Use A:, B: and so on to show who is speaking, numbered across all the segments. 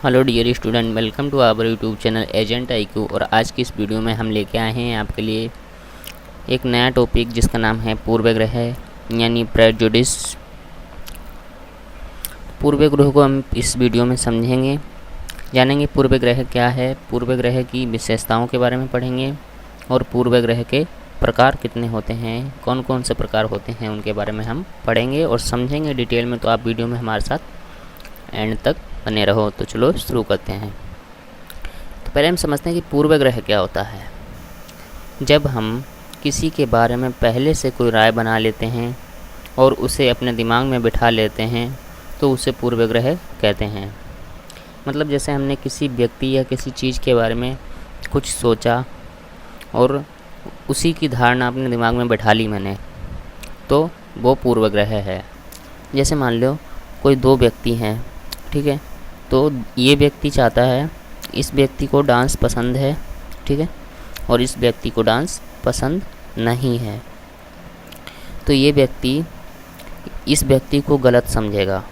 A: Hello dear student, welcome to our YouTube channel agent IQ। और आज की इस वीडियो में हम लेके आए हैं आपके लिए एक नया टॉपिक जिसका नाम है पूर्व ग्रह यानी प्रेजुडिस। पूर्व ग्रह को हम इस वीडियो में समझेंगे, जानेंगे पूर्व ग्रह क्या है, पूर्व ग्रह की विशेषताओं के बारे में पढ़ेंगे और पूर्व ग्रह के प्रकार कितने होते हैं, कौन कौन से प्रकार होते हैं उनके बारे में हम पढ़ेंगे और समझेंगे डिटेल में। तो आप वीडियो में हमारे साथ एंड तक बने रहो। तो चलो शुरू करते हैं। तो पहले हम समझते हैं कि पूर्व ग्रह क्या होता है। जब हम किसी के बारे में पहले से कोई राय बना लेते हैं और उसे अपने दिमाग में बिठा लेते हैं तो उसे पूर्व ग्रह कहते हैं। मतलब जैसे हमने किसी व्यक्ति या किसी चीज़ के बारे में कुछ सोचा और उसी की धारणा अपने दिमाग में बिठा ली मैंने, तो वो पूर्व ग्रह है। जैसे मान लो कोई दो व्यक्ति हैं, ठीक है, तो ये व्यक्ति चाहता है, इस व्यक्ति को डांस पसंद है, ठीक है, और इस व्यक्ति को डांस पसंद नहीं है। तो ये व्यक्ति इस व्यक्ति को गलत समझेगा।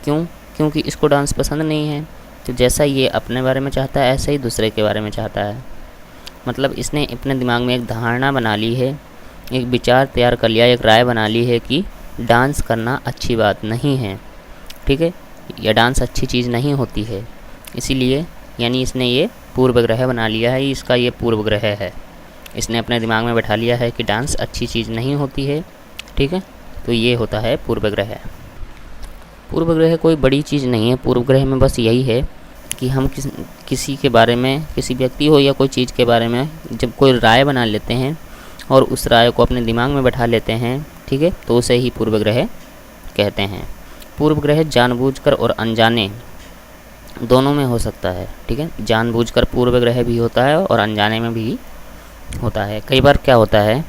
A: क्यों? क्योंकि इसको डांस पसंद नहीं है। तो जैसा ये अपने बारे में चाहता है ऐसा ही दूसरे के बारे में चाहता है। मतलब इसने अपने दिमाग में एक धारणा बना ली है, एक विचार तैयार कर लिया, एक राय बना ली है कि डांस करना अच्छी बात नहीं है, ठीक है, या डांस अच्छी चीज़ नहीं होती है। इसीलिए यानी इसने ये पूर्व ग्रह बना लिया है, इसका ये पूर्व ग्रह है। इसने अपने दिमाग में बैठा लिया है कि डांस अच्छी चीज़ नहीं होती है, ठीक है। तो ये होता है पूर्व ग्रह। पूर्व ग्रह कोई बड़ी चीज़ नहीं है। पूर्व ग्रह में बस यही है कि हम किसी के बारे में, किसी व्यक्ति हो या कोई चीज़ के बारे में जब कोई राय बना लेते हैं और उस राय को अपने दिमाग में बैठा लेते हैं, ठीक है, तो उसे ही पूर्व ग्रह कहते हैं। पूर्व ग्रह जानबूझकर और अनजाने दोनों में हो सकता है, ठीक है। जानबूझकर पूर्व ग्रह भी होता है और अनजाने में भी होता है। कई बार क्या होता है,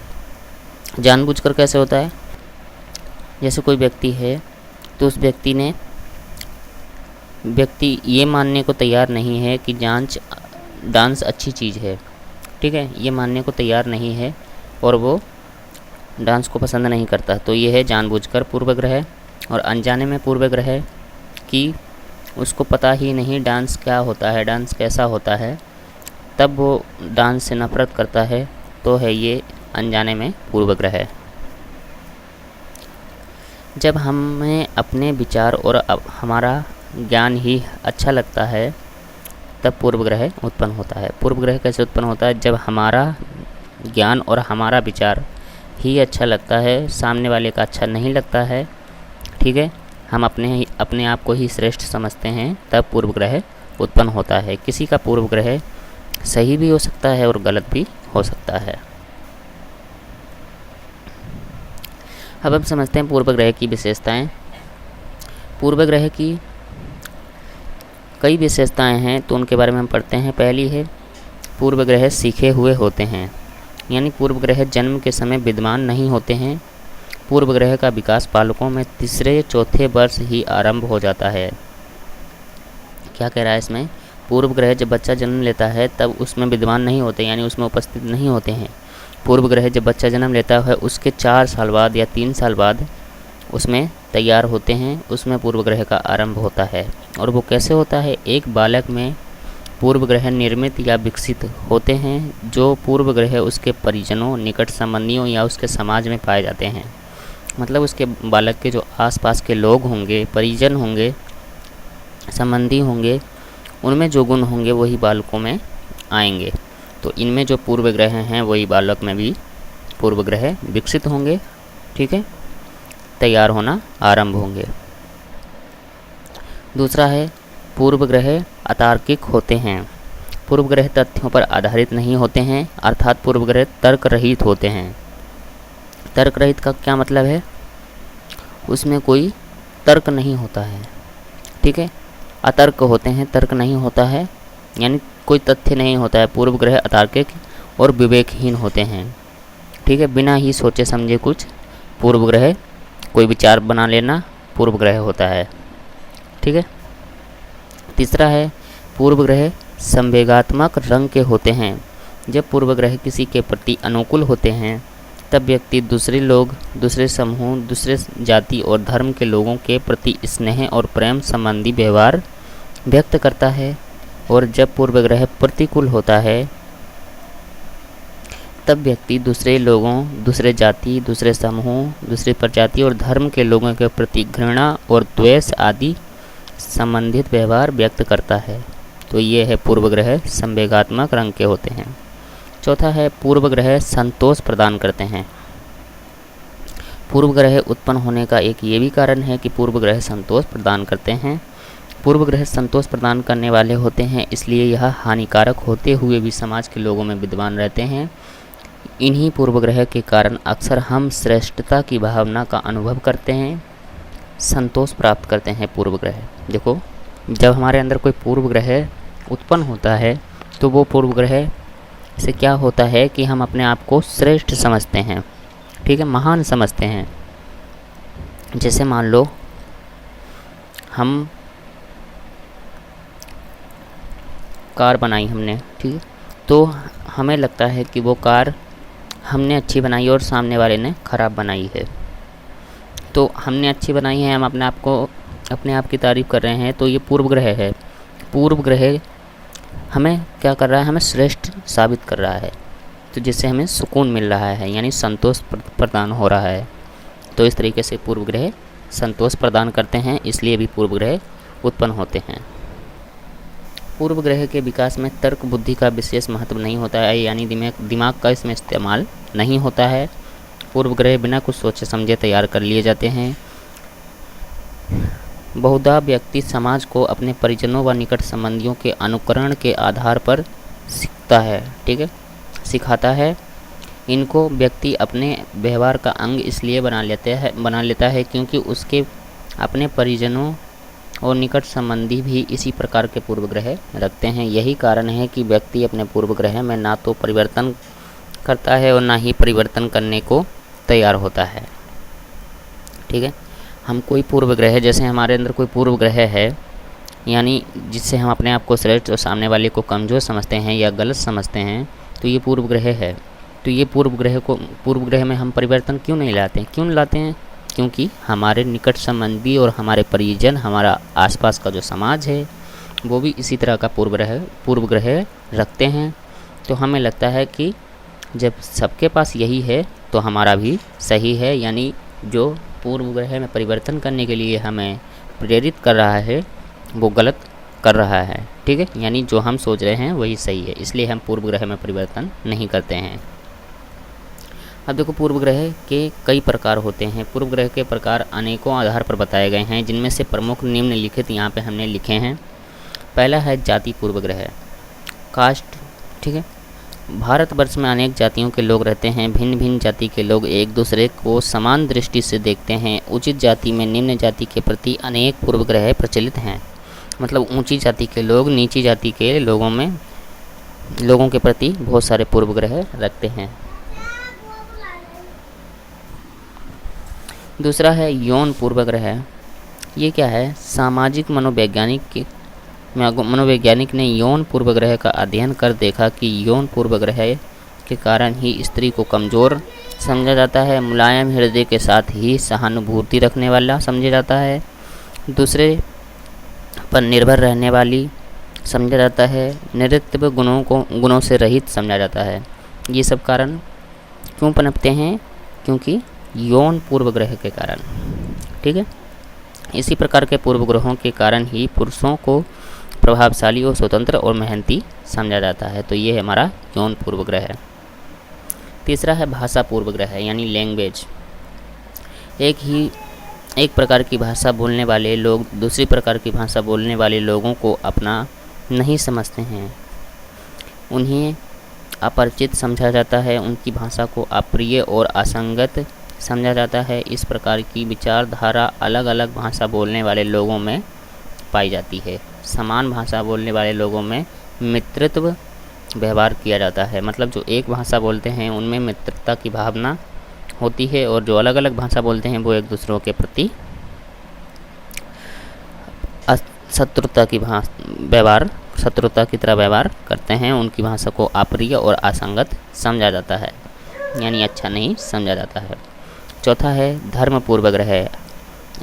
A: जानबूझकर कैसे होता है, जैसे कोई व्यक्ति है तो उस व्यक्ति ये मानने को तैयार नहीं है कि डांस अच्छी चीज़ है, ठीक है, ये मानने को तैयार नहीं है और वो डांस को पसंद नहीं करता। तो ये है जानबूझकर पूर्व ग्रह। और अनजाने में पूर्व ग्रह कि उसको पता ही नहीं डांस क्या होता है, डांस कैसा होता है, तब वो डांस से नफरत करता है, तो है ये अनजाने में पूर्व ग्रह। जब हमें अपने विचार और हमारा ज्ञान ही अच्छा लगता है तब पूर्व ग्रह उत्पन्न होता है। पूर्व ग्रह कैसे उत्पन्न होता है? जब हमारा ज्ञान और हमारा विचार ही अच्छा लगता है, सामने वाले का अच्छा नहीं लगता है, ठीक है, हम अपने आप को ही श्रेष्ठ समझते हैं, तब पूर्व ग्रह उत्पन्न होता है। किसी का पूर्व ग्रह सही भी हो सकता है और गलत भी हो सकता है। अब हम समझते हैं पूर्व ग्रह की विशेषताएं। पूर्व ग्रह की कई विशेषताएं हैं, तो उनके बारे में हम पढ़ते हैं। पहली है पूर्व ग्रह सीखे हुए होते हैं, यानी पूर्व ग्रह जन्म के समय विद्यमान नहीं होते हैं। पूर्व ग्रह का विकास बालकों में तीसरे चौथे वर्ष ही आरंभ हो जाता है। क्या कह रहा है इसमें? पूर्व ग्रह जब बच्चा जन्म लेता है तब उसमें विद्यमान नहीं होते, यानी उसमें उपस्थित नहीं होते हैं। पूर्व ग्रह जब बच्चा जन्म लेता है उसके 4 साल बाद या 3 साल बाद उसमें तैयार होते हैं, उसमें पूर्व ग्रह का आरंभ होता है। और वो कैसे होता है? एक बालक में पूर्व ग्रह निर्मित या विकसित होते हैं, जो पूर्व ग्रह उसके परिजनों, निकट संबंधियों या उसके समाज में पाए जाते हैं। मतलब उसके बालक के जो आसपास के लोग होंगे, परिजन होंगे, संबंधी होंगे, उनमें जो गुण होंगे वही बालकों में आएंगे। तो इनमें जो पूर्व ग्रह हैं वही बालक में भी पूर्व ग्रह विकसित होंगे, ठीक है, तैयार होना आरंभ होंगे। दूसरा है पूर्व ग्रह अतार्किक होते हैं। पूर्व ग्रह तथ्यों पर आधारित नहीं होते हैं, अर्थात पूर्व ग्रह तर्क रहित होते हैं। तर्क रहित का क्या मतलब है? उसमें कोई तर्क नहीं होता है, ठीक है। अतर्क होते हैं, तर्क नहीं होता है, यानी कोई तथ्य नहीं होता है। पूर्व ग्रह अतार्किक और विवेकहीन होते हैं, ठीक है, बिना ही सोचे समझे कुछ पूर्व ग्रह कोई विचार बना लेना पूर्व ग्रह होता है, ठीक है। तीसरा है पूर्व ग्रह संवेगात्मक रंग के होते हैं। जब पूर्व ग्रह किसी के प्रति अनुकूल होते हैं तब व्यक्ति दूसरे लोग, दूसरे समूह, दूसरे जाति और धर्म के लोगों के प्रति स्नेह और प्रेम संबंधी व्यवहार व्यक्त करता है। और जब पूर्व ग्रह प्रतिकूल होता है तब व्यक्ति दूसरे लोगों, दूसरे जाति, दूसरे समूह, दूसरी प्रजाति और धर्म के लोगों के प्रति घृणा और द्वेष आदि संबंधित व्यवहार व्यक्त करता है। तो ये है पूर्व ग्रह संवेगात्मक रंग के होते हैं। चौथा है पूर्व ग्रह संतोष प्रदान करते हैं। पूर्व ग्रह उत्पन्न होने का एक ये भी कारण है कि पूर्व ग्रह संतोष प्रदान करते हैं। पूर्व ग्रह संतोष प्रदान करने वाले होते हैं, इसलिए यह हानिकारक होते हुए भी समाज के लोगों में विद्यमान रहते हैं। इन्हीं पूर्व ग्रह के कारण अक्सर हम श्रेष्ठता की भावना का अनुभव करते हैं, संतोष प्राप्त करते हैं। पूर्व ग्रह देखो, जब हमारे अंदर कोई पूर्व ग्रह उत्पन्न होता है तो वो पूर्व ग्रह से क्या होता है कि हम अपने आप को श्रेष्ठ समझते हैं, ठीक है, महान समझते हैं। जैसे मान लो हम कार बनाई हमने, ठीक है, तो हमें लगता है कि वो कार हमने अच्छी बनाई और सामने वाले ने ख़राब बनाई है। तो हमने अच्छी बनाई है, हम अपने आप की तारीफ़ कर रहे हैं, तो ये पूर्व ग्रह है। पूर्व ग्रह हमें क्या कर रहा है, हमें श्रेष्ठ साबित कर रहा है, तो जिससे हमें सुकून मिल रहा है, यानी संतोष प्रदान हो रहा है। तो इस तरीके से पूर्व ग्रह संतोष प्रदान करते हैं, इसलिए भी पूर्व ग्रह उत्पन्न होते हैं। पूर्व ग्रह के विकास में तर्क बुद्धि का विशेष महत्व नहीं होता है, यानी दिमाग का इसमें इस्तेमाल नहीं होता है। पूर्व ग्रह बिना कुछ सोचे समझे तैयार कर लिए जाते हैं। बहुधा व्यक्ति समाज को अपने परिजनों व निकट संबंधियों के अनुकरण के आधार पर सीखता है, ठीक है, सिखाता है। इनको व्यक्ति अपने व्यवहार का अंग इसलिए बना लेता है क्योंकि उसके अपने परिजनों और निकट संबंधी भी इसी प्रकार के पूर्व ग्रह रखते हैं। यही कारण है कि व्यक्ति अपने पूर्व ग्रह में ना तो परिवर्तन करता है और ना ही परिवर्तन करने को तैयार होता है, ठीक है। हम कोई पूर्व ग्रह, जैसे हमारे अंदर कोई पूर्व ग्रह है, यानी जिससे हम अपने आप को श्रेष्ठ और सामने वाले को कमज़ोर समझते हैं या गलत समझते हैं, तो ये पूर्व ग्रह है। तो ये पूर्व ग्रह में हम परिवर्तन क्यों नहीं लाते हैं? क्योंकि हमारे निकट संबंधी और हमारे परिजन, हमारा आसपास का जो समाज है, वो भी इसी तरह का पूर्व ग्रह रखते हैं। तो हमें लगता है कि जब सबके पास यही है तो हमारा भी सही है, यानी जो पूर्व ग्रह में परिवर्तन करने के लिए हमें प्रेरित कर रहा है वो गलत कर रहा है, ठीक है, यानी जो हम सोच रहे हैं वही सही है, इसलिए हम पूर्व ग्रह में परिवर्तन नहीं करते हैं। अब देखो, पूर्व ग्रह के कई प्रकार होते हैं। पूर्व ग्रह के प्रकार अनेकों आधार पर बताए गए हैं, जिनमें से प्रमुख निम्नलिखित यहाँ पे हमने लिखे हैं। पहला है जाति पूर्व ग्रह, कास्ट, ठीक है। भारतवर्ष में अनेक जातियों के लोग रहते हैं। भिन्न भिन्न जाति के लोग एक दूसरे को समान दृष्टि से देखते हैं। उचित जाति में निम्न जाति के प्रति अनेक पूर्व ग्रह प्रचलित हैं। मतलब ऊंची जाति के लोग नीची जाति के लोगों के प्रति बहुत सारे पूर्व ग्रह रखते हैं। दूसरा है यौन पूर्व ग्रह। ये क्या है? सामाजिक मनोवैज्ञानिक ने यौन पूर्वग्रह का अध्ययन कर देखा कि यौन पूर्वग्रह के कारण ही स्त्री को कमज़ोर समझा जाता है, मुलायम हृदय के साथ ही सहानुभूति रखने वाला समझा जाता है, दूसरे पर निर्भर रहने वाली समझा जाता है, नृत्य गुणों से रहित समझा जाता है। ये सब कारण क्यों पनपते हैं? क्योंकि यौन पूर्वग्रह के कारण, ठीक है। इसी प्रकार के पूर्वग्रहों के कारण ही पुरुषों को प्रभावशाली और स्वतंत्र और मेहनती समझा जाता है। तो ये है हमारा यौन पूर्वग्रह है। तीसरा है भाषा पूर्वग्रह, यानी लैंग्वेज। एक प्रकार की भाषा बोलने वाले लोग दूसरी प्रकार की भाषा बोलने वाले लोगों को अपना नहीं समझते हैं, उन्हें अपरिचित समझा जाता है, उनकी भाषा को अप्रिय और असंगत समझा जाता है। इस प्रकार की विचारधारा अलग अलग भाषा बोलने वाले लोगों में पाई जाती है। समान भाषा बोलने वाले लोगों में मित्रत्व व्यवहार किया जाता है। मतलब जो एक भाषा बोलते हैं उनमें मित्रता की भावना होती है, और जो अलग अलग भाषा बोलते हैं वो एक दूसरों के प्रति शत्रुता की तरह व्यवहार करते हैं। उनकी भाषा को अप्रिय और असंगत समझा जाता है, यानी अच्छा नहीं समझा जाता है। चौथा है धर्म पूर्वग्रह,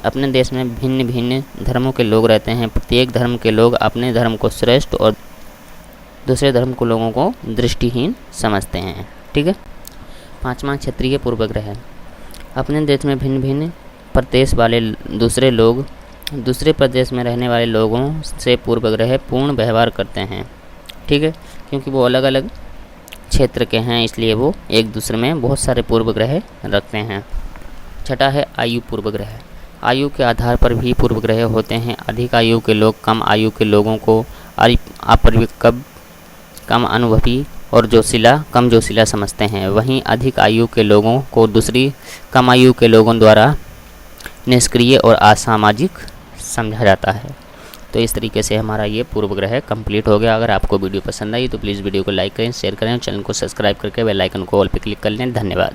A: अपने देश में भिन्न भिन्न धर्मों के लोग रहते हैं। प्रत्येक धर्म के लोग अपने धर्म को श्रेष्ठ और दूसरे धर्म के लोगों को दृष्टिहीन समझते हैं। ठीक है। 5वां क्षेत्रीय पूर्वग्रह। अपने देश में भिन्न भिन्न प्रदेश वाले दूसरे लोग दूसरे प्रदेश में रहने वाले लोगों से पूर्वग्रह पूर्ण व्यवहार करते हैं। ठीक है। क्योंकि वो अलग अलग क्षेत्र के हैं, इसलिए वो एक दूसरे में बहुत सारे पूर्वग्रह रखते हैं। छठा है आयु पूर्वग्रह। आयु के आधार पर भी पूर्वग्रह होते हैं। अधिक आयु के लोग कम आयु के लोगों को अपरिपक्व, कम अनुभवी और कम जोशीला समझते हैं। वहीं अधिक आयु के लोगों को दूसरी कम आयु के लोगों द्वारा निष्क्रिय और असामाजिक समझा जाता है। तो इस तरीके से हमारा ये पूर्वग्रह कंप्लीट हो गया। अगर आपको वीडियो पसंद आई तो प्लीज़ वीडियो को लाइक करें, शेयर करें और चैनल को सब्सक्राइब करके बेल आइकन को ऑल पे क्लिक कर लें। धन्यवाद।